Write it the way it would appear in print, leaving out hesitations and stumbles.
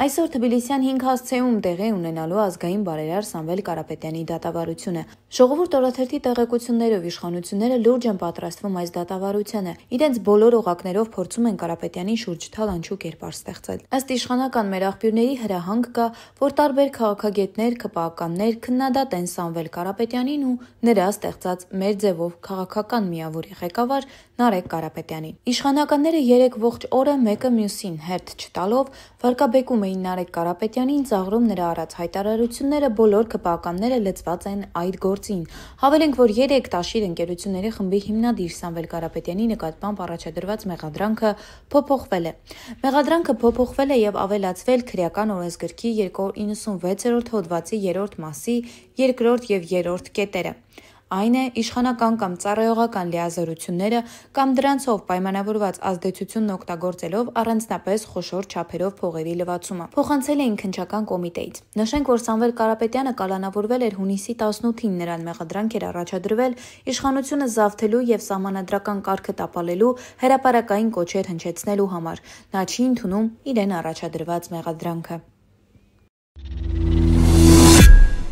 Այսօր Թբիլիսյան 5 հասցեում տեղի ունենալու ազգային բարերար Սամվել Կարապետյանի դատավարությունը։ Ժողովուրդ օրաթերթի տեղեկություններով իշխանությունները լուրջ են պատրաստվում այս դատավարությանը։ Իրենց բոլոր օղակներով փորձում են Կարապետյանին շուրջ թալանչու կերպար ստեղծել։ Ըստ իշխանական մեր աղբյուրների հրահանգ կա, որ տարբեր քաղաքագետներ, ԿՊԱ-կաններ քննադատեն Սամվել Կարապետյանին ու նրա ստեղծած մեր ձևով քաղաքական միավորի ղեկավար Նարեկ Կարապետյանին։ Իշխանականները 3 ողջ օրը մեկը մյուսին հերթ չտալով վարկաբեկում էին Նարեկ Կարապետյանին, ծաղրում նրա արած հայտարարությունները, բոլոր ԿՊԱ-կանները լծված են այդ գործին։ Հավելենք, որ 3 տաշիր ընկերությունների խմբի հիմնադիր Սամվել Կարապետյանի նկատմամբ առաջադրված մեղադրանքը փոփոխվել է։ Մեղադրանքը փոփոխվել է եւ ավելացվել Քրեական օրենսգրքի 296-րդ հոդվածի 3-րդ մասի 2-րդ եւ 3-րդ կետերը։ Այն է իշխանական կամ ծառայողական լիազորությունները կամ դրանցով պայմանավորված ազդեցությունն օգտագործելով առանձնապես խոշոր չափերով փողերի լվացումը փոխանցել էին քննչական կոմիտեից։ Նշենք, որ Սամվել Կարապետյանը կալանավորվել էր հունիսի 18-ին, նրան մեղադրանք էր առաջադրվել իշխանությունը զավթելու եւ սահմանադրական կարգը տապալելու հրապարակային կոչեր հնչեցնելու համար։ Նա չի ընդունում իրեն առաջադրված մեղադրանքը։